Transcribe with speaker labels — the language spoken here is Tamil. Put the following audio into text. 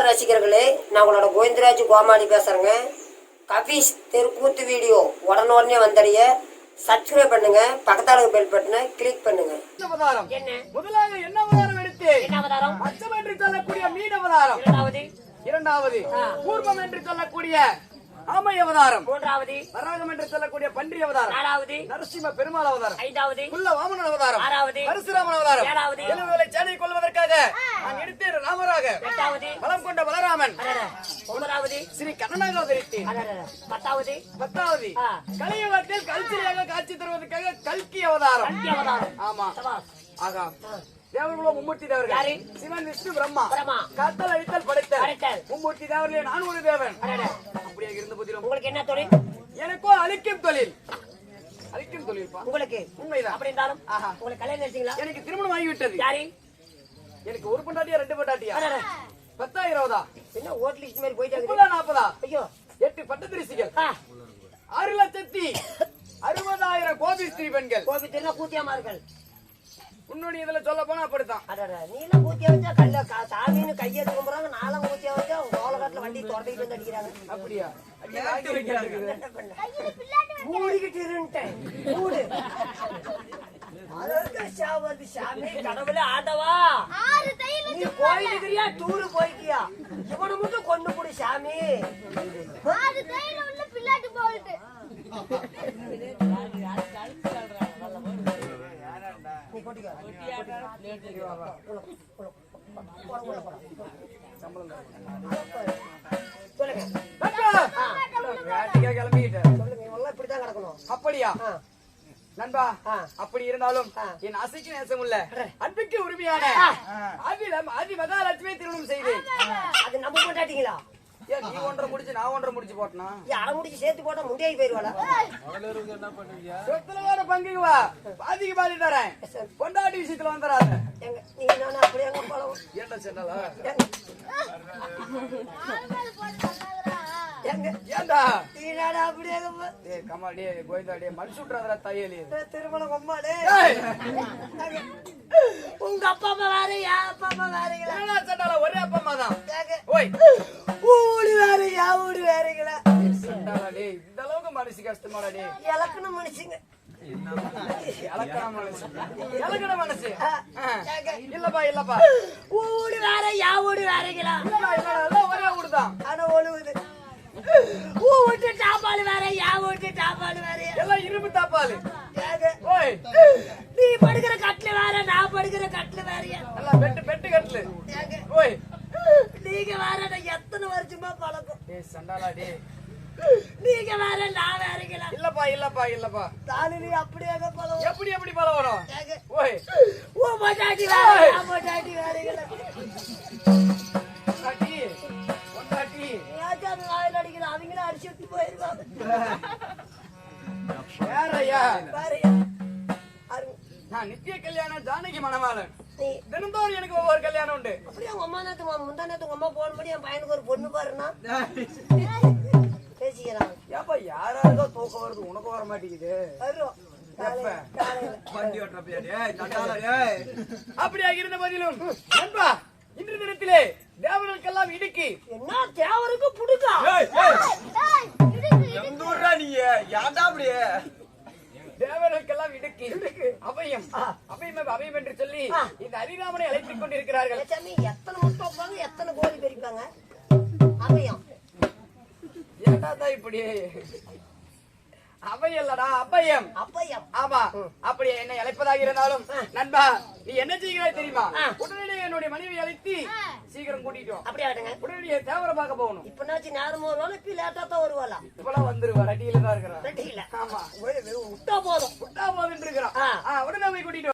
Speaker 1: அவதார் ரசிகர்களே, நான் உங்களோட கோவிந்தராஜ் கோமாளி பேசுறேங்க. கபீஸ் தெருக்கூத்து வீடியோ உடனே வந்தடைய சப்ஸ்கிரைப் பண்ணுங்க, பக்கத்தால பெல் பட்டனை கிளிக் பண்ணுங்க.
Speaker 2: என்ன முதலாக என்ன அவதாரம் எடுத்து என்ன அவதாரம்? அச்சம் என்று சொல்லக்கூடிய மீன் அவதாரம். இரண்டாவது கூர்மம் என்று சொல்லக்கூடிய ஆமை அவதாரம். மூன்றாவது வராகம் என்று சொல்லக்கூடிய பன்றி அவதாரம். நாலாவது நரசிம்ம பெருமாள் அவதாரம். ஐந்தாவது குள்ள வாமன அவதாரம். ஆறாவது பரசுராமன் அவதாரம். ஏழாவது எழுவலை சேனை கொள்வதற்காக நான் எடுத்தே ராமராக. எட்டாவது பலம் கொண்ட பலராமன். ஒன்பதாவது ஸ்ரீ கண்ணனாக அவதரித்தேன். பத்தாவது கலியுகத்தில் கல்சியாக காட்சி தருவதற்காக கல்கி அவதாரம். ஆமா ஆகா தேவர்களோ மும்மூர்த்தி தேவர்கள். சிவன் விஷ்ணு பிரம்மா. காத்தல் அழித்தல் படைத்தல் மும்மூர்த்தி தேவர்களே நான் ஒரு தேவன். அப்படியே இருந்த போதிலும் உங்களுக்கு என்ன தொழில்? எனக்கோ அழிக்கும் தொழில். அழிக்கும் தொழில் உங்களுக்கு உண்மைதான். அப்படி இருந்தாலும் உங்களுக்கு கல்யாணம் நினைச்சீங்களா? எனக்கு திருமணம் ஆகிவிட்டது. யாரு? எனக்கு ஒரு பொண்டாட்டியா ரெண்டு பொண்டாட்டியா? 10 20 என்ன ஓட்லி மாதிரி போயிட்டாங்க. 40 ஐயோ 8 பட்டத்திரிசிகள் 6,60,000 கோபி ஸ்திரீ பெண்கள். கோபி தெரியா கூத்தியாமார்கள். உன்னுடைய இதுல சொல்ல போனா அப்படித்தான். நீலாம் கூத்தியா வச்சா கல்ல சாமின்னு கையை கும்புறாங்க. நாலாம் கூத்தியா வச்சா கோலகாட்டுல வண்டி தொடர்ந்துட்டு வந்து அடிக்கிறாங்க. அப்படியா? மூடிக்கிட்டு இருந்துட்டேன். மூடு சாமி கடவுள ஆண்டவா, நீ போயிருக்கிறியா டூரு போய்க்கியா? இவனு மட்டும் கொண்டு போடு சாமி. அப்படியா நண்பா? அப்படி இருந்தாலும் என் ஆசைக்கு நேசம் உள்ள அன்புக்கு உரிமையான ஆதி மகாலட்சுமி திருமணம் செய்தேன். அது நம்ப போட்டாட்டீங்களா? நீ ஒன்றரை முடிச்சு நான் ஒன்றரை முடிச்சு போட்டனா? அரை முடிச்சு சேர்த்து போட்டா முடியாகி போயிருவாளா? சொத்துல வேற பங்குக்கு வா, பாதிக்கு பாதி தரேன். பொண்டாட்டி விஷயத்துல வந்துடாத. நீ நானும் அப்படி எங்க போலவும் ஏன்டா சொன்னலா? ஏண்டா நீடாடா அப்படியே கமாடி கோயிந்தாடி மனுஷ விட்டுறாதா தையலி திருமணம் கொம்மாடே. உங்க அப்பா அம்மா வேற யா அப்பா அம்மா வேறீங்களா? சொன்னால ஒரே அப்பா அம்மா தான். ஓய் ஊடு வேற யா ஊடு வேறீங்களா? சொன்னால டேய் இந்த அளவுக்கு மனசு கஷ்டமாடா டேய். இலக்கணம் மனுஷங்க இலக்கண மனசு இல்லப்பா ஊடு வேற யா ஊடு வேறீங்களா? ஒரே ஊடுதான். ஆனா ஒழுகுது. ஊட்டு தாப்பால் வேற யா ஊட்டு தாப்பால் வேற எல்லாம் இரும்பு தாப்பால். நீ படுக்கிற கட்டில வேற நான் படுக்கிற கட்டில வேற எல்லாம் பெட்டு கட்டில. ஓய் நீங்க வேற எத்தனை வருஷமா பழக்கம்? சண்டாலா டே நீங்க வேற நான் வேறீங்களா? இல்லப்பா தாலினி அப்படியே பழம். எப்படி பழம் வரும்? ஓய் ஓ மொட்டாட்டி வேற நான் மொட்டாட்டி வேறீங்களா? அவங்களும் அடிச்சு விட்டு போயிருவாங்க. நான் நித்திய கல்யாணம் ஜானகி மணவாளன். தினந்தோறும் எனக்கு ஒவ்வொரு கல்யாணம் உண்டு. அப்படியே உங்க அம்மா நேத்து முந்தா நேத்து உங்க அம்மா போனபடி என் பையனுக்கு ஒரு பொண்ணு பாருன்னா பேசிக்கிறான். ஏப்பா யாராருக்கோ தூக்கம் வருது உனக்கு வர மாட்டேங்குது. அப்படியா இருந்த போதிலும் நண்பா இன்று தினத்திலே தேவர்களுக்கெல்லாம் இடுக்கி என்ன தேவருக்கு புடுக்கா தேவர்களுக்கெல்லாம் இடுக்கி அபயம் என்று சொல்லி இந்த ஹரிராமனை அழைத்துக் கொண்டிருக்கிறார்கள். எத்தனை முட்டை வைப்பாங்க, எத்தனை கோழி பெரிப்பாங்க? அபயம் ஏன்டா இப்படி? அவையல்லடா அப்பயம். ஆமா அப்படி என்னை அழைப்பதாக இருந்தாலும் நண்பா நீ என்ன செய்கிறாய் தெரியுமா? உடனடியே என்னுடைய மனைவி அழைத்து சீக்கிரம் கூட்டிட்டோம். அப்படியே உடனடியே தேவரை பார்க்க போகணும். இப்ப நேரமும் வருவாள், இப்ப லேட்டா தான் வருவாளா? இப்பெல்லாம் வந்துருவா. ரெட்டியில தான் இருக்கிறான். ஆமா விட்டா போதும் இருக்கிறான். உடனே போய் கூட்டிட்டு